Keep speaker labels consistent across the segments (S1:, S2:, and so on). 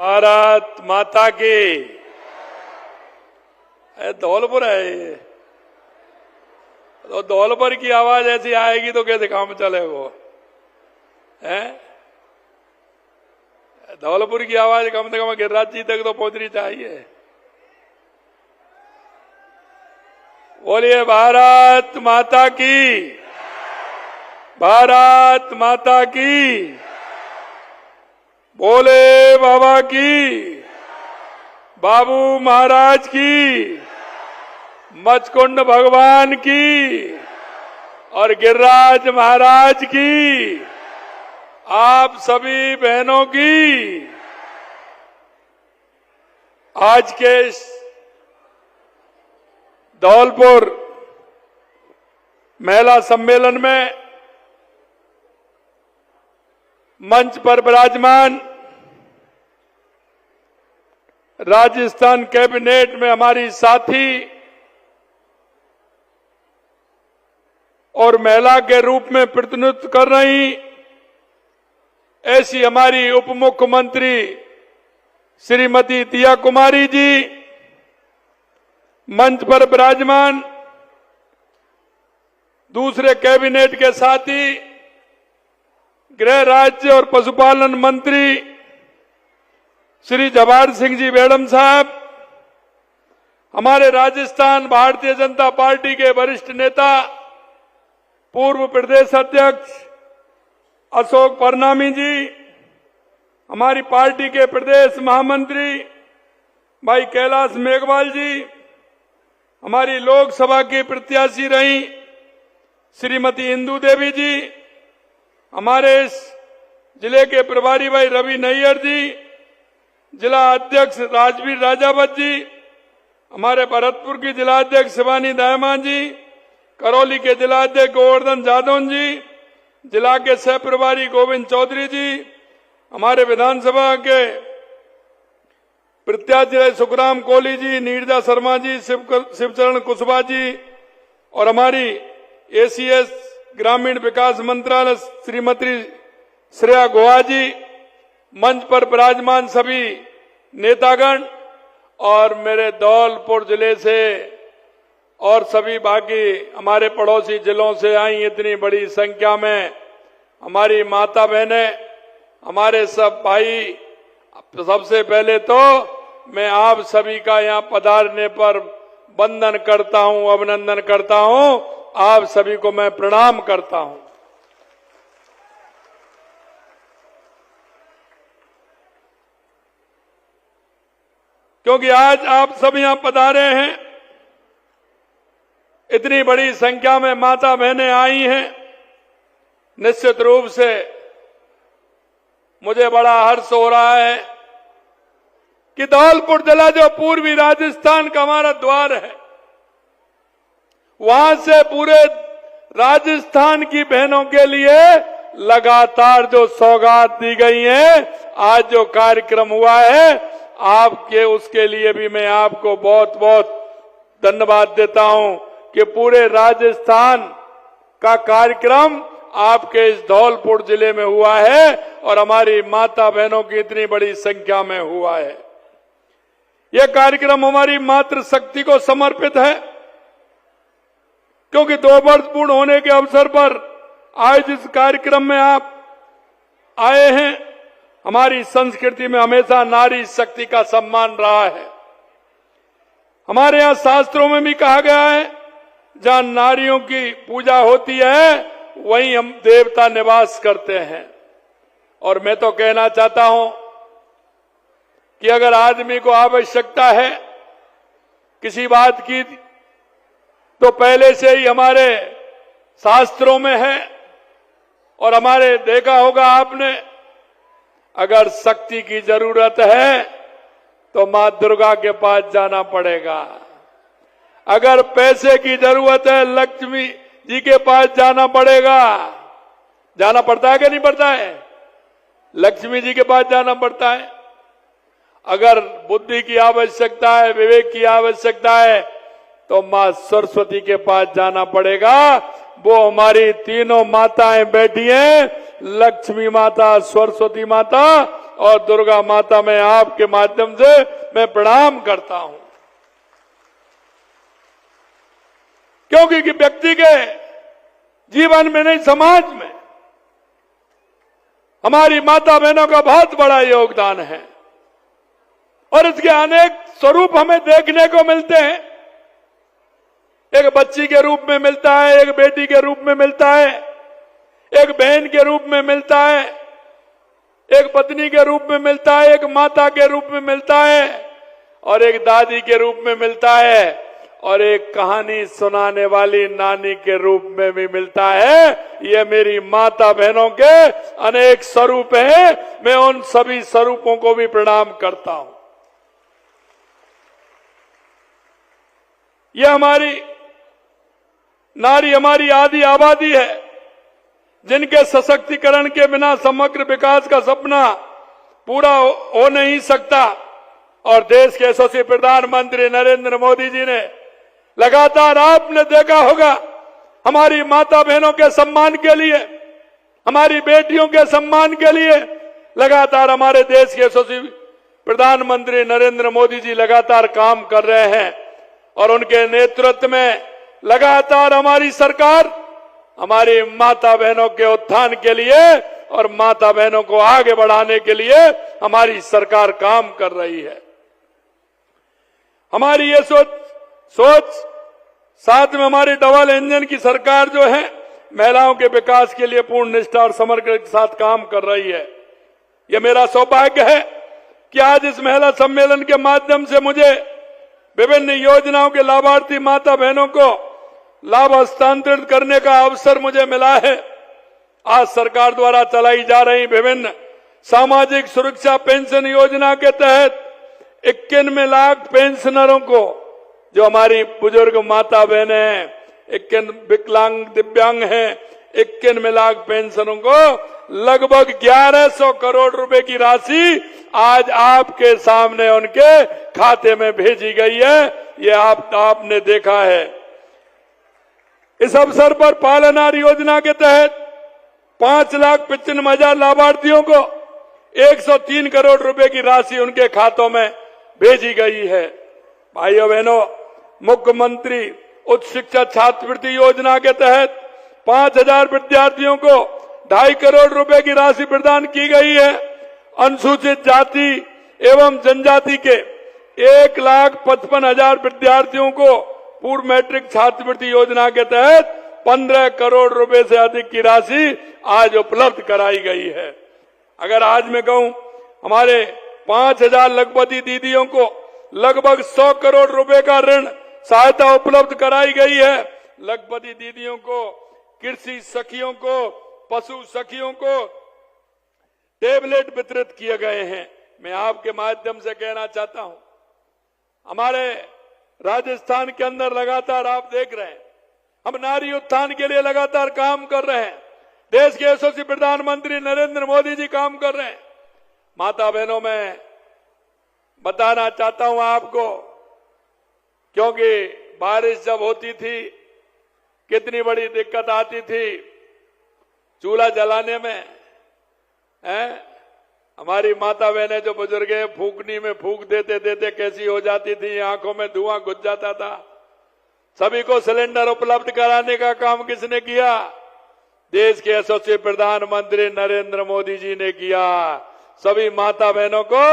S1: भारत माता की। धौलपुर है ये, तो धौलपुर की आवाज ऐसी आएगी तो कैसे काम चले वो है। धौलपुर की आवाज कम से कम गिरिराज जी तक तो पहुंचनी चाहिए। बोलिए भारत माता की, भारत माता की। बोले बाबा की, बाबू महाराज की, मचकुंड भगवान की और गिरिराज महाराज की, आप सभी बहनों की। आज के धौलपुर महिला सम्मेलन में मंच पर विराजमान राजस्थान कैबिनेट में हमारी साथी और महिला के रूप में प्रतिनिधित्व कर रही ऐसी हमारी उप मुख्यमंत्री श्रीमती दिया कुमारी जी, मंच पर विराजमान दूसरे कैबिनेट के साथी गृह राज्य और पशुपालन मंत्री श्री जवाहर सिंह जी मैडम साहब, हमारे राजस्थान भारतीय जनता पार्टी के वरिष्ठ नेता पूर्व प्रदेश अध्यक्ष अशोक परनामी जी, हमारी पार्टी के प्रदेश महामंत्री भाई कैलाश मेघवाल जी, हमारी लोकसभा की प्रत्याशी रही श्रीमती इंदू देवी जी, हमारे इस जिले के प्रभारी भाई रवि नैयर जी, जिला अध्यक्ष राजवीर राजावत जी, हमारे भरतपुर की जिला अध्यक्ष शिवानी दायमा जी, करौली के जिला अध्यक्ष गोवर्धन जादौन जी, जिला के सह प्रभारी गोविंद चौधरी जी, हमारे विधानसभा के प्रत्याशी सुखराम कोहली जी, नीरजा शर्मा जी, शिवचरण कुशवाहा जी और हमारी एसीएस ग्रामीण विकास मंत्रालय श्रीमती श्रेया गोहा जी, मंच पर विराजमान सभी नेतागण और मेरे धौलपुर जिले से और सभी बाकी हमारे पड़ोसी जिलों से आई इतनी बड़ी संख्या में हमारी माता बहनें, हमारे सब भाई, सबसे पहले तो मैं आप सभी का यहां पधारने पर वंदन करता हूं, अभिनंदन करता हूं, आप सभी को मैं प्रणाम करता हूं। क्योंकि आज आप सब यहां पधारे हैं, इतनी बड़ी संख्या में माता बहनें आई हैं, निश्चित रूप से मुझे बड़ा हर्ष हो रहा है कि धौलपुर जिला जो पूर्वी राजस्थान का हमारा द्वार है, वहां से पूरे राजस्थान की बहनों के लिए लगातार जो सौगात दी गई है, आज जो कार्यक्रम हुआ है आपके, उसके लिए भी मैं आपको बहुत बहुत धन्यवाद देता हूं कि पूरे राजस्थान का कार्यक्रम आपके इस धौलपुर जिले में हुआ है और हमारी माता बहनों की इतनी बड़ी संख्या में हुआ है। यह कार्यक्रम हमारी मातृ शक्ति को समर्पित है, क्योंकि 2 वर्ष पूर्ण होने के अवसर पर आज इस कार्यक्रम में आप आए हैं। हमारी संस्कृति में हमेशा नारी शक्ति का सम्मान रहा है। हमारे यहां शास्त्रों में भी कहा गया है, जहां नारियों की पूजा होती है वहीं हम देवता निवास करते हैं। और मैं तो कहना चाहता हूं कि अगर आदमी को आवश्यकता है किसी बात की, तो पहले से ही हमारे शास्त्रों में है। और हमारे देखा होगा आपने, अगर शक्ति की जरूरत है तो मां दुर्गा के पास जाना पड़ेगा। अगर पैसे की जरूरत है लक्ष्मी जी के पास जाना पड़ेगा। जाना पड़ता है कि नहीं पड़ता है? लक्ष्मी जी के पास जाना पड़ता है। अगर बुद्धि की आवश्यकता है, विवेक की आवश्यकता है, तो मां सरस्वती के पास जाना पड़ेगा। वो हमारी तीनों माताएं बैठी हैं, लक्ष्मी माता, सरस्वती माता और दुर्गा माता में आपके माध्यम से मैं प्रणाम करता हूं, क्योंकि व्यक्ति के जीवन में नहीं समाज में हमारी माता बहनों का बहुत बड़ा योगदान है और इसके अनेक स्वरूप हमें देखने को मिलते हैं। एक बच्ची के रूप में मिलता है, एक बेटी के रूप में मिलता है, एक बहन के रूप में मिलता है, एक पत्नी के रूप में मिलता है, एक माता के रूप में मिलता है और एक दादी के रूप में मिलता है और एक कहानी सुनाने वाली नानी के रूप में भी मिलता है। ये मेरी माता बहनों के अनेक स्वरूप हैं। मैं उन सभी स्वरूपों को भी प्रणाम करता हूं। यह हमारी नारी हमारी आदि आबादी है, जिनके सशक्तिकरण के बिना समग्र विकास का सपना पूरा हो नहीं सकता। और देश के यशस्वी प्रधानमंत्री नरेंद्र मोदी जी ने लगातार, आपने देखा होगा, हमारी माता बहनों के सम्मान के लिए, हमारी बेटियों के सम्मान के लिए लगातार हमारे देश के यशस्वी प्रधानमंत्री नरेंद्र मोदी जी लगातार काम कर रहे हैं और उनके नेतृत्व में लगातार हमारी सरकार हमारी माता बहनों के उत्थान के लिए और माता बहनों को आगे बढ़ाने के लिए हमारी सरकार काम कर रही है। हमारी ये सोच साथ में हमारी डबल इंजन की सरकार जो है, महिलाओं के विकास के लिए पूर्ण निष्ठा और समर्पण के साथ काम कर रही है। यह मेरा सौभाग्य है कि आज इस महिला सम्मेलन के माध्यम से मुझे विभिन्न योजनाओं के लाभार्थी माता बहनों को लाभ हस्तांतरित करने का अवसर मुझे मिला है। आज सरकार द्वारा चलाई जा रही विभिन्न सामाजिक सुरक्षा पेंशन योजना के तहत 91 लाख पेंशनरों को, जो हमारी बुजुर्ग माता बहनें हैं, 51 विकलांग दिव्यांग हैं, 91 लाख पेंशनों को लगभग 1100 करोड़ रुपए की राशि आज आपके सामने उनके खाते में भेजी गई है। ये आपने देखा है। इस अवसर पर पालनहार योजना के तहत 5,95,000 लाभार्थियों को 103 करोड़ रुपए की राशि उनके खातों में भेजी गई है। भाइयों बहनों, मुख्यमंत्री उच्च शिक्षा छात्रवृत्ति योजना के तहत 5,000 विद्यार्थियों को 2.5 करोड़ रुपए की राशि प्रदान की गई है। अनुसूचित जाति एवं जनजाति के 1,55,000 विद्यार्थियों को पूर्व मैट्रिक छात्रवृत्ति योजना के तहत 15 करोड़ रुपए से अधिक की राशि आज उपलब्ध कराई गई है। अगर आज मैं कहूं, हमारे 5,000 लखपति दीदियों को लगभग 100 करोड़ रुपए का ऋण सहायता उपलब्ध कराई गई है। लखपति दीदियों को, कृषि सखियों को, पशु सखियों को टेबलेट वितरित किए गए हैं। मैं आपके माध्यम से कहना चाहता हूं, हमारे राजस्थान के अंदर लगातार आप देख रहे हैं, हम नारी उत्थान के लिए लगातार काम कर रहे हैं। देश के यशस्वी प्रधानमंत्री नरेंद्र मोदी जी काम कर रहे हैं। माता बहनों, मैं बताना चाहता हूं आपको, क्योंकि बारिश जब होती थी कितनी बड़ी दिक्कत आती थी चूल्हा जलाने में। हमारी माता बहनें जो बुजुर्ग हैं, फूकनी में फूक देते देते कैसी हो जाती थी, आंखों में धुआं घुस जाता था। सभी को सिलेंडर उपलब्ध कराने का काम किसने किया? देश के यशस्वी प्रधानमंत्री नरेंद्र मोदी जी ने किया। सभी माता बहनों को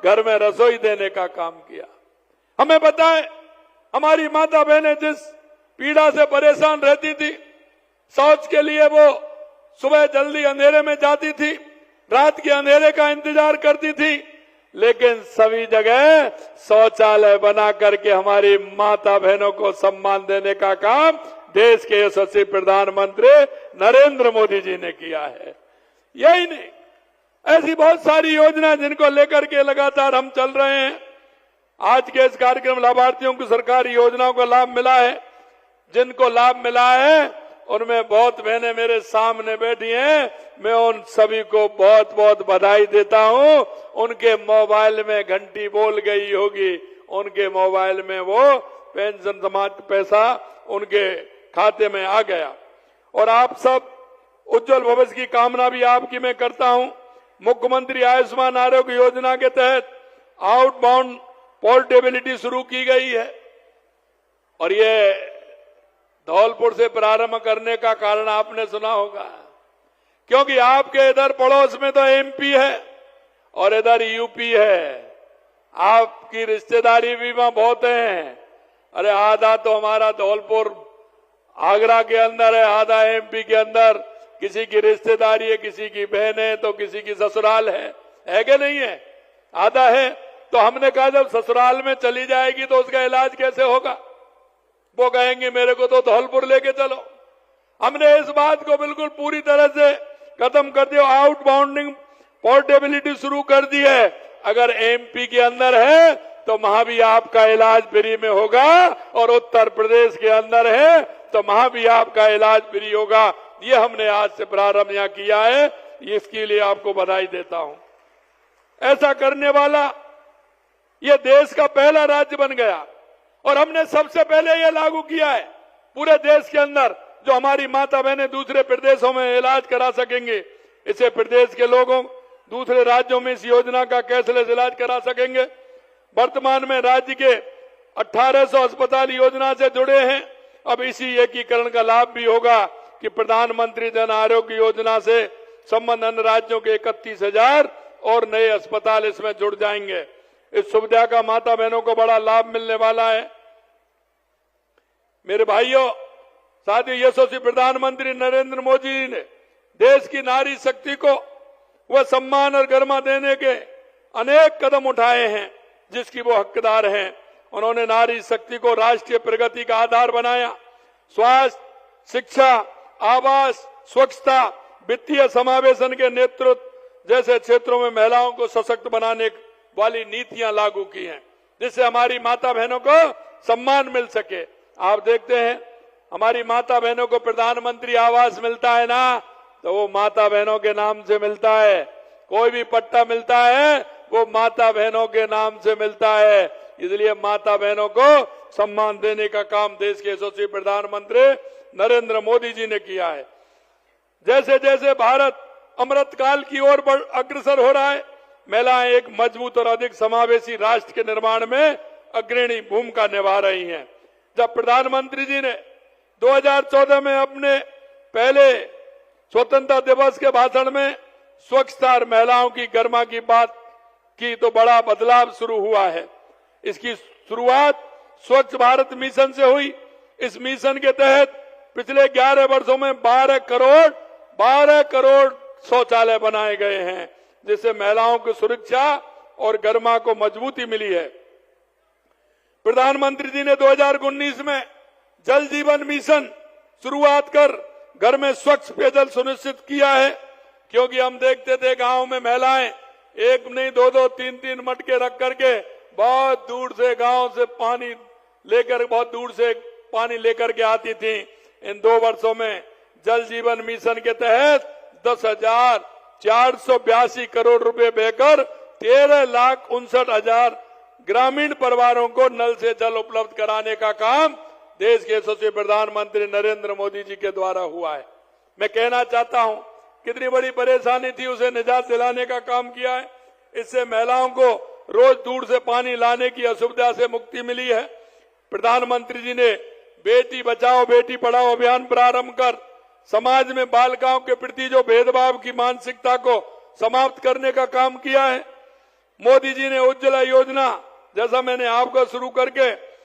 S1: घर में रसोई देने का काम किया। हमें पता है, हमारी माता बहनें जिस पीड़ा से परेशान रहती थी, शौच के लिए वो सुबह जल्दी अंधेरे में जाती थी, रात के अंधेरे का इंतजार करती थी, लेकिन सभी जगह शौचालय बना करके हमारी माता बहनों को सम्मान देने का काम देश के यशस्वी प्रधानमंत्री नरेंद्र मोदी जी ने किया है। यही नहीं, ऐसी बहुत सारी योजना जिनको लेकर के लगातार हम चल रहे हैं। आज के इस कार्यक्रम लाभार्थियों को सरकारी योजनाओं का लाभ मिला है। जिनको लाभ मिला है उनमें बहुत बहनें मेरे सामने बैठी हैं। मैं उन सभी को बहुत बहुत बधाई देता हूं। उनके मोबाइल में घंटी बोल गई होगी, उनके मोबाइल में वो पेंशन समाज पैसा उनके खाते में आ गया। और आप सब उज्जवल भविष्य की कामना भी आपकी मैं करता हूं। मुख्यमंत्री आयुष्मान आरोग्य योजना के तहत आउटबाउंड पोर्टेबिलिटी शुरू की गई है और ये धौलपुर से प्रारंभ करने का कारण आपने सुना होगा, क्योंकि आपके इधर पड़ोस में तो एमपी है और इधर यूपी है। आपकी रिश्तेदारी भी वहां बहुत है। अरे आधा तो हमारा धौलपुर आगरा के अंदर है, आधा एमपी के अंदर। किसी की रिश्तेदारी है, किसी की बहन है, तो किसी की ससुराल है कि नहीं है? आधा है। तो हमने कहा जब ससुराल में चली जाएगी तो उसका इलाज कैसे होगा? वो कहेंगे मेरे को तो धौलपुर लेके चलो। हमने इस बात को बिल्कुल पूरी तरह से खत्म कर दिया। आउटबाउंडिंग पोर्टेबिलिटी शुरू कर दी है। अगर एमपी के अंदर है तो वहां भी आपका इलाज फ्री में होगा और उत्तर प्रदेश के अंदर है तो वहां भी आपका इलाज फ्री होगा। ये हमने आज से प्रारंभ यहां किया है, इसके लिए आपको बधाई देता हूं। ऐसा करने वाला ये देश का पहला राज्य बन गया और हमने सबसे पहले ये लागू किया है पूरे देश के अंदर। जो हमारी माता बहनें दूसरे प्रदेशों में इलाज करा सकेंगे, इसे प्रदेश के लोगों दूसरे राज्यों में इस योजना का कैशलेस इलाज करा सकेंगे। वर्तमान में राज्य के 1800 अस्पताल योजना से जुड़े हैं। अब इसी एकीकरण का लाभ भी होगा कि प्रधानमंत्री जन आरोग्य योजना से संबद्ध अन्य राज्यों के 31,000 और नए अस्पताल इसमें जुड़ जाएंगे। इस सुविधा का माता बहनों को बड़ा लाभ मिलने वाला है। मेरे भाइयों, साथियों, यशस्वी प्रधानमंत्री नरेंद्र मोदी जी ने देश की नारी शक्ति को वह सम्मान और गरिमा देने के अनेक कदम उठाए हैं जिसकी वो हकदार हैं। उन्होंने नारी शक्ति को राष्ट्रीय प्रगति का आधार बनाया। स्वास्थ्य, शिक्षा, आवास, स्वच्छता, वित्तीय समावेशन के नेतृत्व जैसे क्षेत्रों में महिलाओं को सशक्त बनाने वाली नीतियां लागू की हैं, जिससे हमारी माता बहनों को सम्मान मिल सके। आप देखते हैं हमारी माता बहनों को प्रधानमंत्री आवास मिलता है ना, तो वो माता बहनों के नाम से मिलता है। कोई भी पट्टा मिलता है वो माता बहनों के नाम से मिलता है। इसलिए माता बहनों को सम्मान देने का काम देश के यशस्वी प्रधानमंत्री नरेंद्र मोदी जी ने किया है। जैसे जैसे भारत अमृत काल की ओर अग्रसर हो रहा है, महिलाएं एक मजबूत और अधिक समावेशी राष्ट्र के निर्माण में अग्रणी भूमिका निभा रही हैं। जब प्रधानमंत्री जी ने 2014 में अपने पहले स्वतंत्रता दिवस के भाषण में स्वच्छता और महिलाओं की गरिमा की बात की तो बड़ा बदलाव शुरू हुआ है। इसकी शुरुआत स्वच्छ भारत मिशन से हुई। इस मिशन के तहत पिछले 11 वर्षों में 12 करोड़ शौचालय बनाए गए हैं, जिससे महिलाओं की सुरक्षा और गरिमा को मजबूती मिली है। प्रधानमंत्री जी ने 2019 में जल जीवन मिशन शुरुआत कर घर में स्वच्छ पेयजल सुनिश्चित किया है, क्योंकि हम देखते थे गांव में महिलाएं एक नहीं 2-2, 3-3 मटके रख करके बहुत दूर से गांव से पानी लेकर के आती थी। इन 2 वर्षों में जल जीवन मिशन के तहत 10,482 करोड़ रुपए बहकर 13,59,000 ग्रामीण परिवारों को नल से जल उपलब्ध कराने का काम देश के यशस्वी प्रधानमंत्री नरेंद्र मोदी जी के द्वारा हुआ है। मैं कहना चाहता हूं कितनी बड़ी परेशानी थी, उसे निजात दिलाने का काम किया है। इससे महिलाओं को रोज दूर से पानी लाने की असुविधा से मुक्ति मिली है। प्रधानमंत्री जी ने बेटी बचाओ बेटी पढ़ाओ अभियान प्रारंभ कर समाज में बालिकाओं के प्रति जो भेदभाव की मानसिकता को समाप्त करने का काम किया है। मोदी जी ने उज्ज्वला योजना जैसा मैंने आपको शुरू करके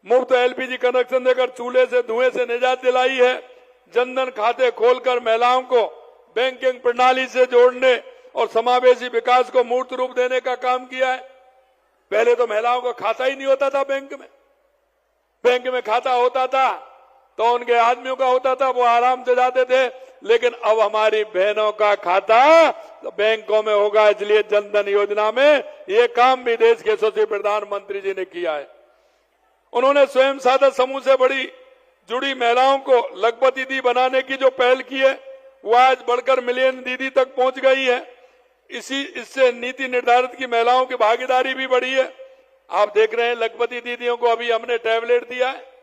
S1: मुफ्त एलपीजी कनेक्शन देकर चूल्हे से धुएं से निजात दिलाई है। जनधन खाते खोलकर महिलाओं को बैंकिंग प्रणाली से जोड़ने और समावेशी विकास को मूर्त रूप देने का काम किया है। पहले तो महिलाओं का खाता ही नहीं होता था बैंक में खाता होता था तो उनके आदमियों का होता था, वो आराम से जाते थे, लेकिन अब हमारी बहनों का खाता तो बैंकों में होगा। इसलिए जनधन योजना में ये काम भी देश के यशस्वी प्रधानमंत्री जी ने किया है। उन्होंने स्वयं सहायता समूह से बड़ी जुड़ी महिलाओं को लखपति दीदी बनाने की जो पहल की है वो आज बढ़कर मिलियन दीदी तक पहुंच गई है। इससे नीति निर्धारित की महिलाओं की भागीदारी भी बढ़ी है। आप देख रहे हैं लखपति दीदियों को अभी हमने टैबलेट दिया है।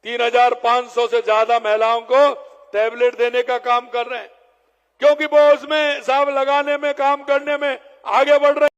S1: 3,500 से ज्यादा महिलाओं को टैबलेट देने का काम कर रहे हैं। क्योंकि वो उसमें हिसाब लगाने में, काम करने में आगे बढ़ रहे